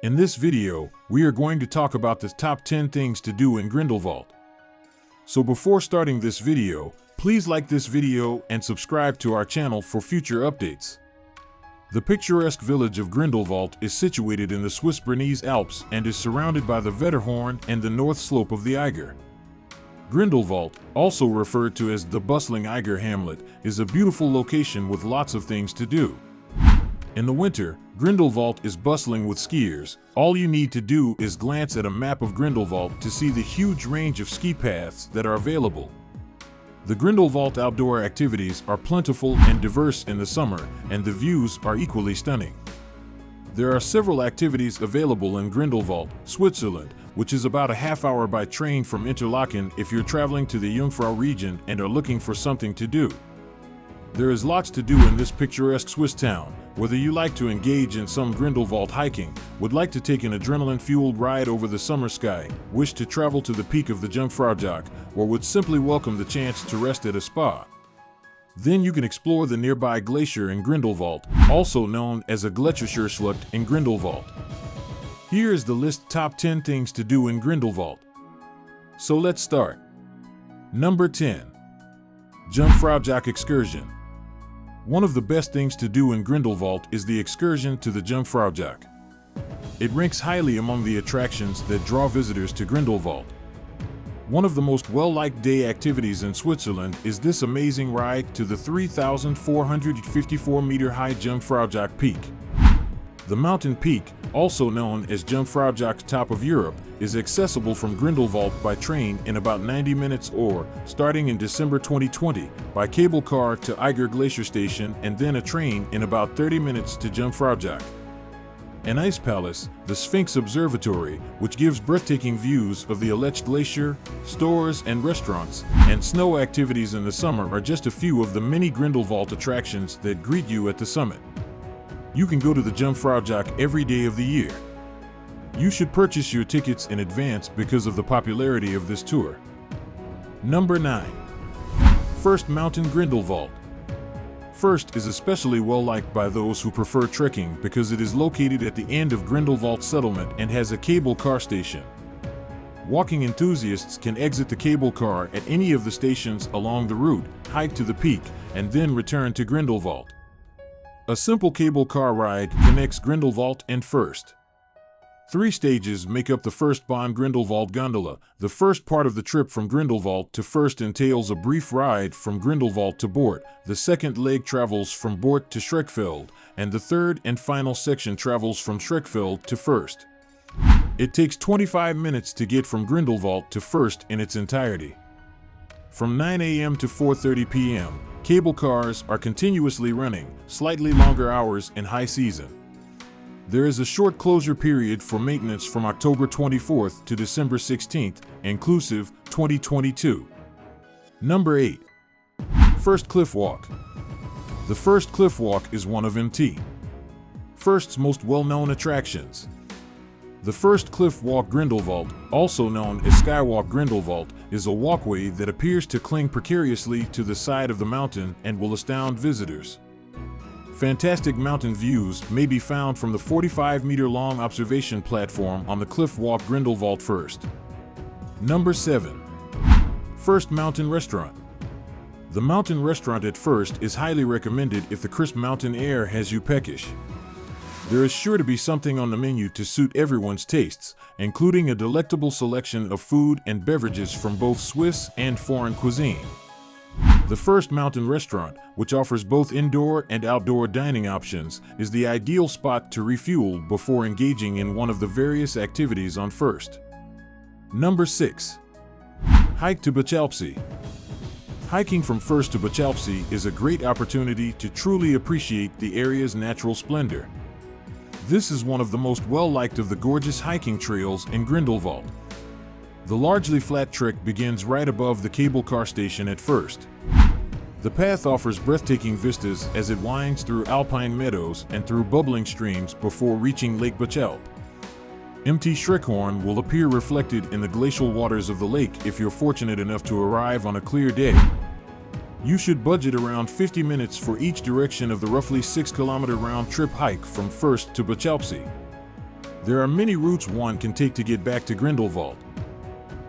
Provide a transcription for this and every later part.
In this video, we are going to talk about the top 10 things to do in Grindelwald. So before starting this video, please like this video and subscribe to our channel for future updates. The picturesque village of Grindelwald is situated in the Swiss Bernese Alps and is surrounded by the Wetterhorn and the north slope of the Eiger. Grindelwald, also referred to as the bustling Eiger hamlet, is a beautiful location with lots of things to do. In the winter, Grindelwald is bustling with skiers. All you need to do is glance at a map of Grindelwald to see the huge range of ski paths that are available. The Grindelwald outdoor activities are plentiful and diverse in the summer, and the views are equally stunning. There are several activities available in Grindelwald, Switzerland, which is about a half hour by train from Interlaken if you're traveling to the Jungfrau region and are looking for something to do. There is lots to do in this picturesque Swiss town. Whether you like to engage in some Grindelwald hiking, would like to take an adrenaline-fueled ride over the summer sky, wish to travel to the peak of the Jungfraujoch, or would simply welcome the chance to rest at a spa, then you can explore the nearby glacier in Grindelwald, also known as a Gletscherschlucht in Grindelwald. Here is the list top 10 things to do in Grindelwald. So let's start. Number 10. Jungfraujoch excursion. One of the best things to do in Grindelwald is the excursion to the Jungfraujoch. It ranks highly among the attractions that draw visitors to Grindelwald. One of the most well-liked day activities in Switzerland is this amazing ride to the 3,454-meter-high Jungfraujoch Peak. The mountain peak, also known as Jungfraujoch's Top of Europe, is accessible from Grindelwald by train in about 90 minutes or, starting in December 2020, by cable car to Eiger Glacier Station and then a train in about 30 minutes to Jungfraujoch. An ice palace, the Sphinx Observatory, which gives breathtaking views of the Aletsch Glacier, stores and restaurants, and snow activities in the summer are just a few of the many Grindelwald attractions that greet you at the summit. You can go to the Jungfraujoch every day of the year. You should purchase your tickets in advance because of the popularity of this tour. Number 9. First Mountain Grindelwald. First is especially well liked by those who prefer trekking because it is located at the end of Grindelwald settlement and has a cable car station. Walking enthusiasts can exit the cable car at any of the stations along the route, hike to the peak, and then return to Grindelwald. A simple cable car ride connects Grindelwald and First. 3 stages make up the First Bahn Grindelwald gondola. The first part of the trip from Grindelwald to First entails a brief ride from Grindelwald to Bort, the second leg travels from Bort to Schreckfeld, and the third and final section travels from Schreckfeld to First. It takes 25 minutes to get from Grindelwald to First in its entirety. From 9 a.m. to 4:30 p.m., cable cars are continuously running, slightly longer hours in high season. There is a short closure period for maintenance from October 24th to December 16th, inclusive, 2022. Number 8. First Cliff Walk. The First Cliff Walk is one of MT First's most well-known attractions. The First Cliff Walk Grindelwald, also known as Skywalk Grindelwald, is a walkway that appears to cling precariously to the side of the mountain and will astound visitors. Fantastic mountain views may be found from the 45-meter-long observation platform on the Cliff Walk Grindelwald First. Number 7. First Mountain Restaurant. The mountain restaurant at First is highly recommended if the crisp mountain air has you peckish. There is sure to be something on the menu to suit everyone's tastes, including a delectable selection of food and beverages from both Swiss and foreign cuisine. The First Mountain Restaurant, which offers both indoor and outdoor dining options, is the ideal spot to refuel before engaging in one of the various activities on First. Number 6. Hike to Bachalpsee. Hiking from First to Bachalpsee is a great opportunity to truly appreciate the area's natural splendor. This is one of the most well-liked of the gorgeous hiking trails in Grindelwald. The largely flat trek begins right above the cable car station at First. The path offers breathtaking vistas as it winds through alpine meadows and through bubbling streams before reaching Lake Bachalp. MT Schreckhorn will appear reflected in the glacial waters of the lake if you're fortunate enough to arrive on a clear day. You should budget around 50 minutes for each direction of the roughly 6-kilometer round-trip hike from First to Bachalpsee. There are many routes one can take to get back to Grindelwald.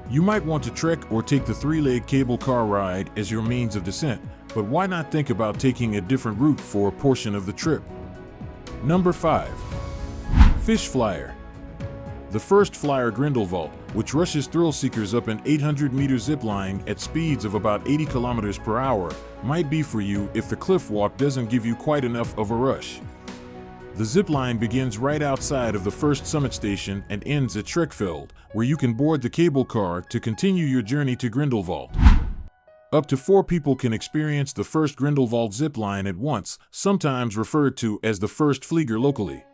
You might want to trek or take the three-leg cable car ride as your means of descent, but why not think about taking a different route for a portion of the trip? Number 5. Fish Flyer. The first flyer Grindelwald, which rushes thrill seekers up an 800-meter zip line at speeds of about 80 kilometers per hour, might be for you if the cliff walk doesn't give you quite enough of a rush. The zip line begins right outside of the first summit station and ends at Throttle, where you can board the cable car to continue your journey to Grindelwald. Up to 4 people can experience the first Grindelwald zip line at once, sometimes referred to as the first Flieger locally.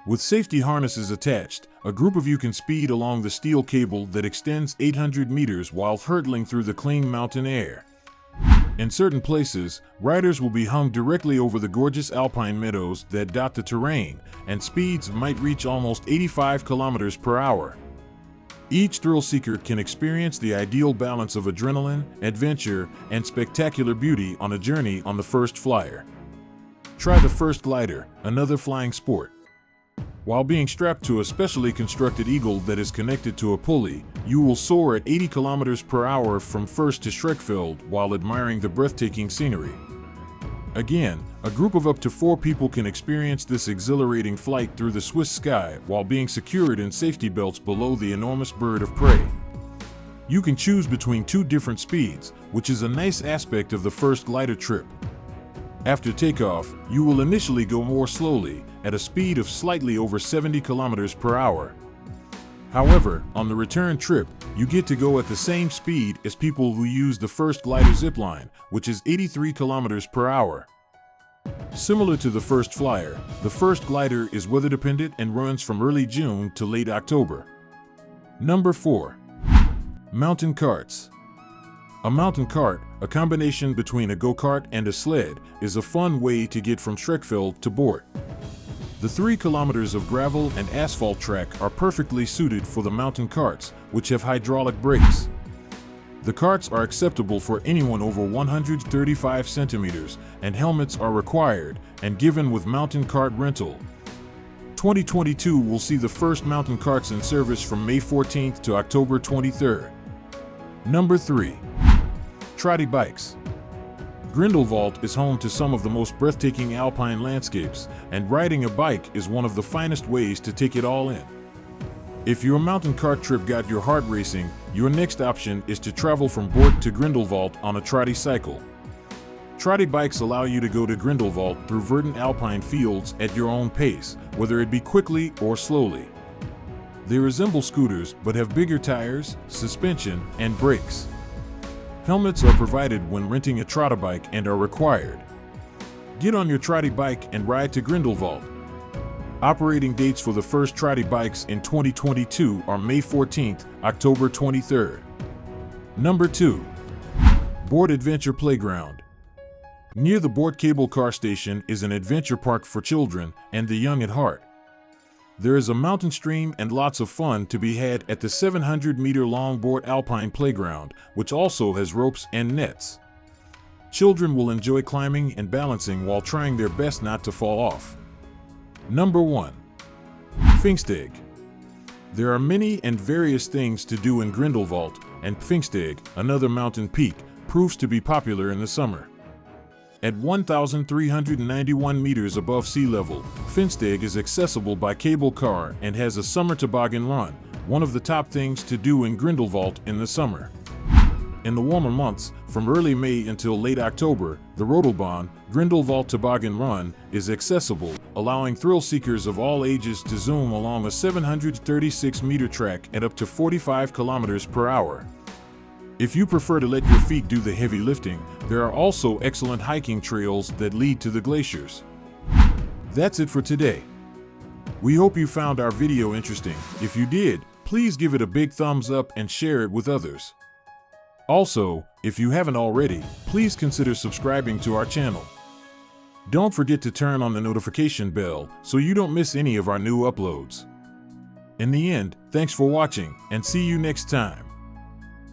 With safety harnesses attached, a group of you can speed along the steel cable that extends 800 meters while hurtling through the clean mountain air. In certain places, riders will be hung directly over the gorgeous alpine meadows that dot the terrain, and speeds might reach almost 85 kilometers per hour. Each thrill seeker can experience the ideal balance of adrenaline, adventure, and spectacular beauty on a journey on the first flyer. Try the first glider, another flying sport. While being strapped to a specially constructed eagle that is connected to a pulley, you will soar at 80 kilometers per hour from first to Throttle while admiring the breathtaking scenery. Again, a group of up to 4 people can experience this exhilarating flight through the Swiss sky while being secured in safety belts below the enormous bird of prey. You can choose between 2 different speeds, which is a nice aspect of the first glider trip. After takeoff, you will initially go more slowly, at a speed of slightly over 70 kilometers per hour. However, on the return trip, you get to go at the same speed as people who use the first glider zipline, which is 83 kilometers per hour. Similar to the first flyer, the first glider is weather dependent and runs from early June to late October. Number 4. Mountain Carts. A mountain cart, a combination between a go-kart and a sled, is a fun way to get from Throttle to Bort. The 3 kilometers of gravel and asphalt track are perfectly suited for the mountain carts, which have hydraulic brakes. The carts are acceptable for anyone over 135 centimeters, and helmets are required and given with mountain cart rental. 2022 will see the first mountain carts in service from May 14th to October 23rd. Number 3. Trotty Bikes. Grindelwald is home to some of the most breathtaking alpine landscapes, and riding a bike is one of the finest ways to take it all in. If your mountain cart trip got your heart racing, your next option is to travel from Bort to Grindelwald on a trotty cycle. Trotty bikes allow you to go to Grindelwald through verdant alpine fields at your own pace, whether it be quickly or slowly. They resemble scooters but have bigger tires, suspension, and brakes. Helmets are provided when renting a trotty bike and are required. Get on your trotty bike and ride to Grindelwald. Operating dates for the first trotty bikes in 2022 are May 14th, October 23rd. Number 2. Bort Adventure Playground. Near the Bort Cable Car Station is an adventure park for children and the young at heart. There is a mountain stream and lots of fun to be had at the 700-meter-long Bort Alpine Playground, which also has ropes and nets. Children will enjoy climbing and balancing while trying their best not to fall off. Number 1. Pfingstdag. There are many and various things to do in Grindelwald, and Pfingstdag, another mountain peak, proves to be popular in the summer. At 1,391 meters above sea level, Pfingstdag is accessible by cable car and has a summer toboggan run, one of the top things to do in Grindelwald in the summer. In the warmer months, from early May until late October, the Throttle Grindelwald Toboggan Run is accessible, allowing thrill seekers of all ages to zoom along a 736-meter track at up to 45 kilometers per hour. If you prefer to let your feet do the heavy lifting, there are also excellent hiking trails that lead to the glaciers. That's it for today. We hope you found our video interesting. If you did, please give it a big thumbs up and share it with others. Also, if you haven't already, please consider subscribing to our channel. Don't forget to turn on the notification bell so you don't miss any of our new uploads. In the end, thanks for watching and see you next time.